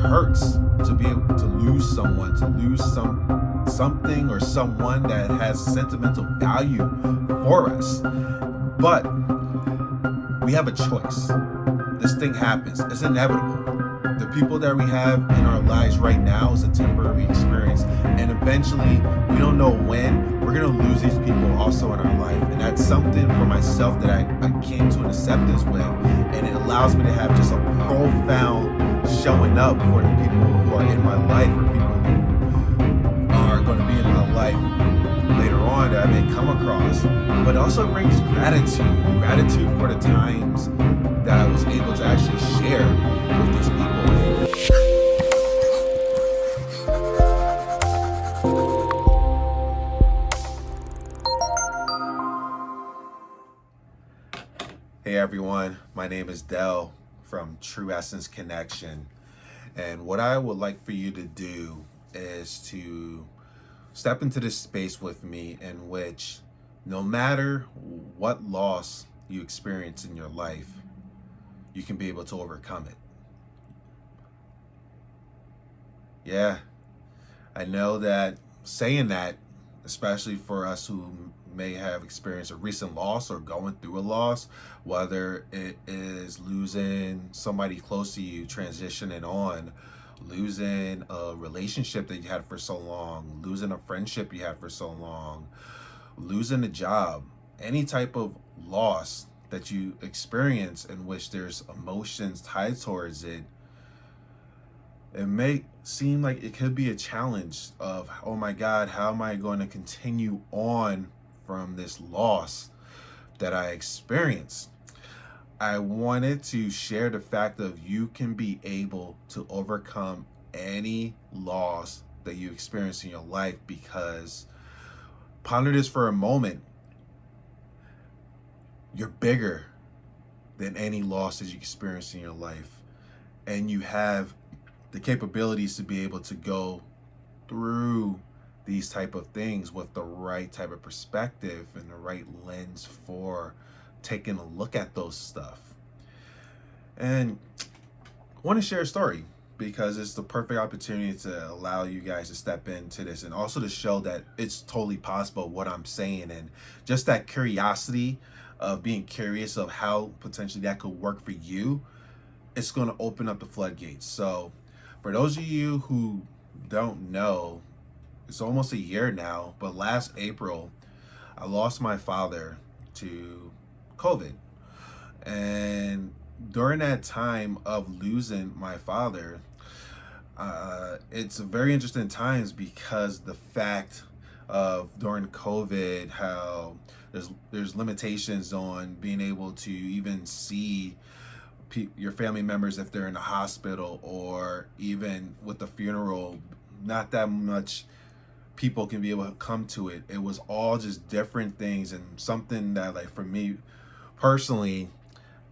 hurts to be able to lose someone, to lose something or someone that has sentimental value for us. But we have a choice. This thing happens. It's inevitable. The people that we have in our lives right now is a temporary experience. And eventually, we don't know when, we're going to lose these people also in our life. And that's something for myself that I came to an acceptance with. And it allows me to have just a profound showing up for the people who are in my life, or people who are going to be in my life later on that I may come across. But it also brings gratitude for the times that I was able to actually share with these people. Hey everyone, my name is Dell from True Essence Connection, and what I would like for you to do is to step into this space with me in which no matter what loss you experience in your life, you can be able to overcome it. Yeah, I know that saying that, especially for us who may have experienced a recent loss or going through a loss, whether it is losing somebody close to you, transitioning on, losing a relationship that you had for so long, losing a friendship you had for so long, losing a job, any type of loss that you experience in which there's emotions tied towards it, it may seem like it could be a challenge of, oh my God, how am I going to continue on from this loss that I experienced? I wanted to share the fact of you can be able to overcome any loss that you experience in your life, because ponder this for a moment. You're bigger than any loss that you experience in your life, and you have the capabilities to be able to go through these type of things with the right type of perspective and the right lens for taking a look at those stuff. And I want to share a story because it's the perfect opportunity to allow you guys to step into this, and also to show that it's totally possible what I'm saying, and just that curiosity of being curious of how potentially that could work for you. It's going to open up the floodgates. So for those of you who don't know, it's almost a year now, but last April, I lost my father to COVID. And during that time of losing my father, it's very interesting times, because the fact of during COVID, how there's limitations on being able to even see your family members if they're in the hospital, or even with the funeral, not that much people can be able to come to it. It was all just different things, and something that, like, for me personally,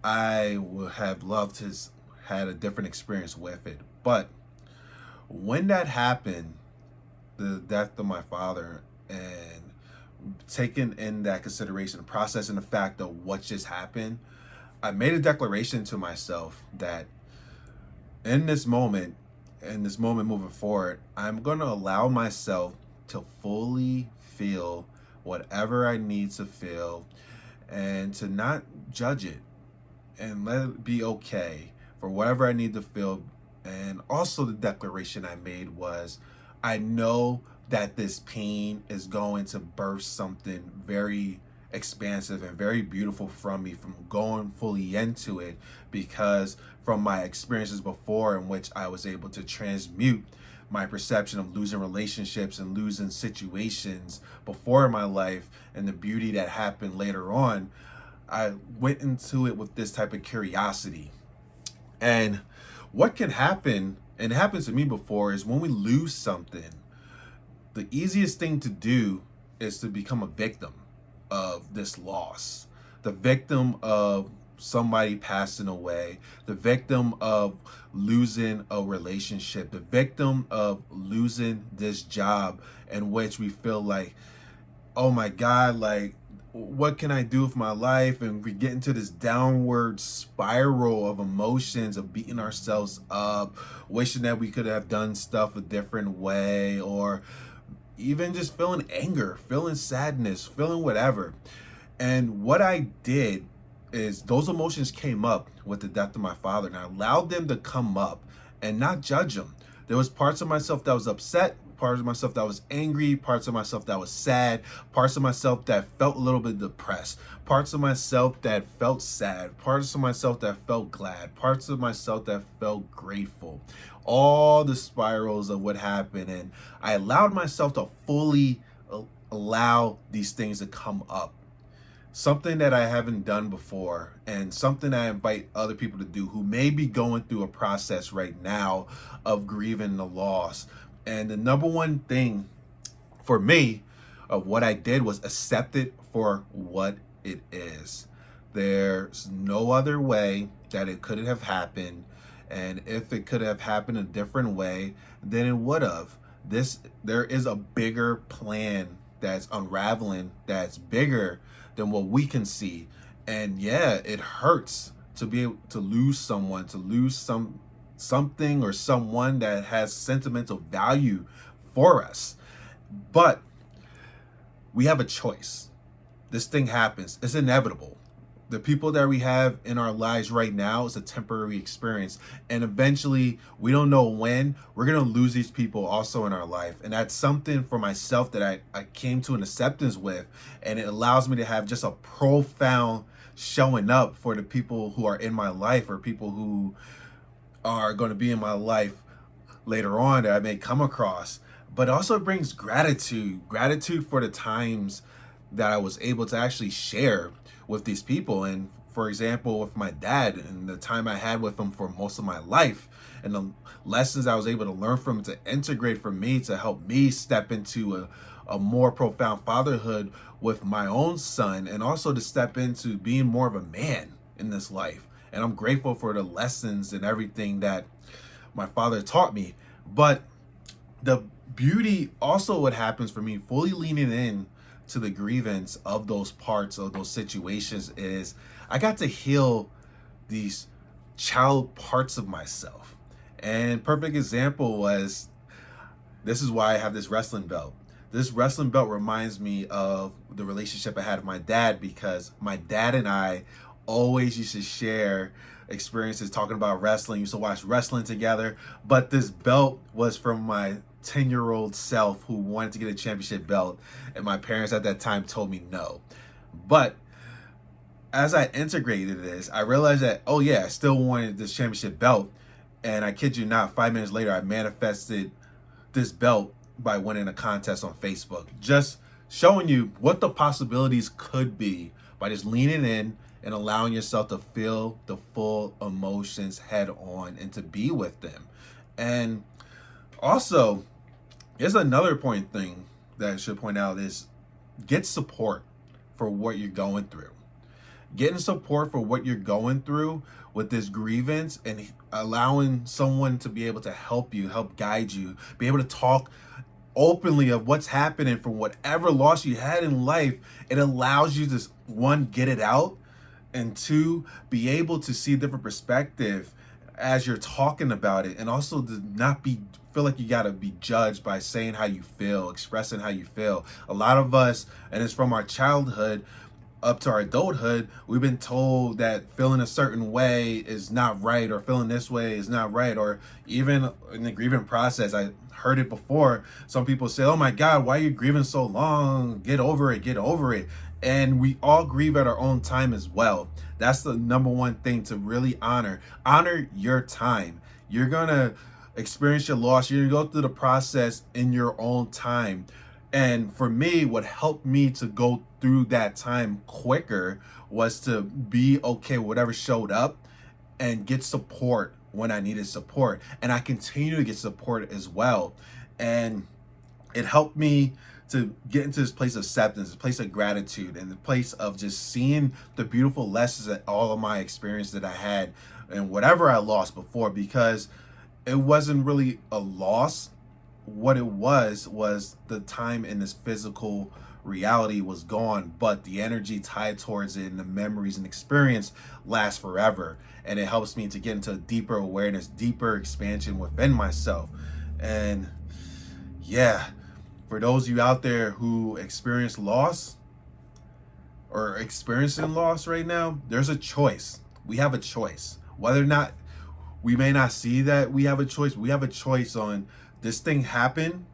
I would have loved to had a different experience with it. But when that happened, the death of my father, and taking in that consideration, processing the fact of what just happened, I made a declaration to myself that in this moment moving forward, I'm going to allow myself to fully feel whatever I need to feel, and to not judge it, and let it be okay for whatever I need to feel. And also the declaration I made was, I know that this pain is going to birth something very expansive and very beautiful from me, from going fully into it, because from my experiences before, in which I was able to transmute my perception of losing relationships and losing situations before in my life, and the beauty that happened later on, I went into it with this type of curiosity. And what can happen, and it happened to me before, is when we lose something, the easiest thing to do is to become a victim of this loss, the victim of somebody passing away, the victim of losing a relationship, the victim of losing this job, in which we feel like, oh my God, like, what can I do with my life? And we get into this downward spiral of emotions, of beating ourselves up, wishing that we could have done stuff a different way, or even just feeling anger, feeling sadness, feeling whatever. And what I did is those emotions came up with the death of my father, and I allowed them to come up and not judge them. There was parts of myself that was upset, parts of myself that was angry, parts of myself that was sad, parts of myself that felt a little bit depressed, parts of myself that felt sad, parts of myself that felt glad, parts of myself that felt grateful. All the spirals of what happened, and I allowed myself to fully allow these things to come up. Something that I haven't done before, and something I invite other people to do who may be going through a process right now of grieving the loss. And the number one thing for me of what I did was accept it for what it is. There's no other way that it could have happened. And if it could have happened a different way, then it would have. There is a bigger plan that's unraveling, that's bigger than what we can see. And yeah, it hurts to be able to lose someone, to lose something or someone that has sentimental value for us. But we have a choice. This thing happens. It's inevitable. The people that we have in our lives right now is a temporary experience. And eventually, we don't know when, we're going to lose these people also in our life. And that's something for myself that I came to an acceptance with. And it allows me to have just a profound showing up for the people who are in my life, or people who are going to be in my life later on that I may come across. But also it brings gratitude for the times that I was able to actually share with these people. And for example, with my dad, and the time I had with him for most of my life, and the lessons I was able to learn from him to integrate for me, to help me step into a more profound fatherhood with my own son, and also to step into being more of a man in this life. And I'm grateful for the lessons and everything that my father taught me. But the beauty also, what happens for me fully leaning in to the grievance of those parts of those situations, is I got to heal these child parts of myself. And perfect example was, this is why I have this wrestling belt. This wrestling belt reminds me of the relationship I had with my dad, because my dad and I always used to share experiences talking about wrestling, used to watch wrestling together. But this belt was from my 10-year-old self who wanted to get a championship belt, and my parents at that time told me no. But as I integrated this, I realized that, oh yeah, I still wanted this championship belt. And I kid you not, 5 minutes later, I manifested this belt by winning a contest on Facebook. Just showing you what the possibilities could be by just leaning in and allowing yourself to feel the full emotions head on and to be with them. And also, here's another thing that I should point out is get support for what you're going through. Getting support for what you're going through with this grievance, and allowing someone to be able to help you, help guide you, be able to talk openly of what's happening from whatever loss you had in life. It allows you to, one, get it out, and two, be able to see a different perspective as you're talking about it, and also to not feel like you gotta be judged by saying how you feel, expressing how you feel. A lot of us, and it's from our childhood up to our adulthood, we've been told that feeling a certain way is not right, or feeling this way is not right. Or even in the grieving process, I heard it before, some people say, oh my God, why are you grieving so long? Get over it, get over it. And we all grieve at our own time as well. That's the number one thing to really honor your time. You're gonna experience your loss, you're gonna go through the process in your own time. And for me, what helped me to go through that time quicker was to be okay with whatever showed up, and get support when I needed support. And I continue to get support as well. And it helped me to get into this place of acceptance, this place of gratitude, and the place of just seeing the beautiful lessons that all of my experience that I had and whatever I lost before, because it wasn't really a loss. What it was the time in this physical reality was gone, but the energy tied towards it and the memories and experience last forever. And it helps me to get into a deeper awareness, deeper expansion within myself. And yeah, for those of you out there who experience loss or experiencing loss right now, there's a choice. We have a choice. Whether or not we may not see that we have a choice, we have a choice on this thing happened.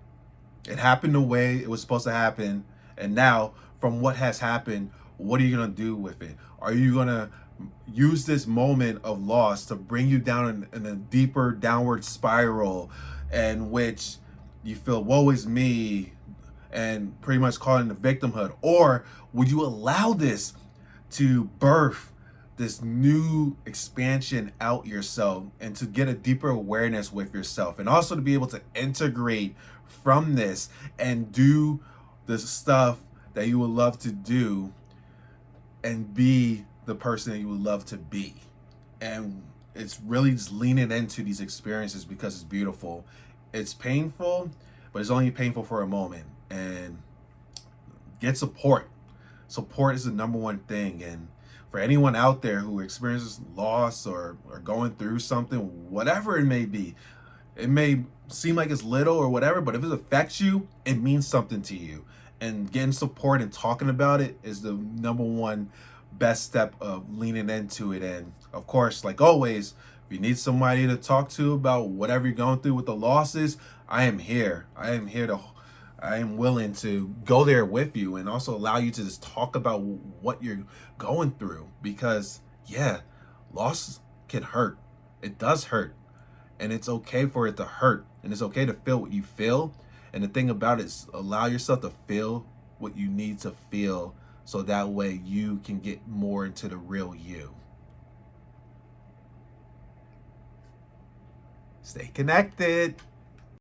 It happened the way it was supposed to happen. And now, from what has happened, what are you going to do with it? Are you going to use this moment of loss to bring you down in a deeper downward spiral in which you feel, woe is me, and pretty much calling the victimhood? Or would you allow this to birth this new expansion out yourself and to get a deeper awareness with yourself, and also to be able to integrate from this and do the stuff that you would love to do and be the person that you would love to be? And it's really just leaning into these experiences because it's beautiful. It's painful, but it's only painful for a moment. And get support. Support is the number one thing. And for anyone out there who experiences loss or going through something, whatever it may be, it may seem like it's little or whatever, but if it affects you, it means something to you. And getting support and talking about it is the number one best step of leaning into it. And of course, like always, if you need somebody to talk to about whatever you're going through with the losses, I am here. I am willing to go there with you and also allow you to just talk about what you're going through, because yeah, loss can hurt. It does hurt. And it's okay for it to hurt. And it's okay to feel what you feel. And the thing about it is, allow yourself to feel what you need to feel, so that way you can get more into the real you. Stay connected.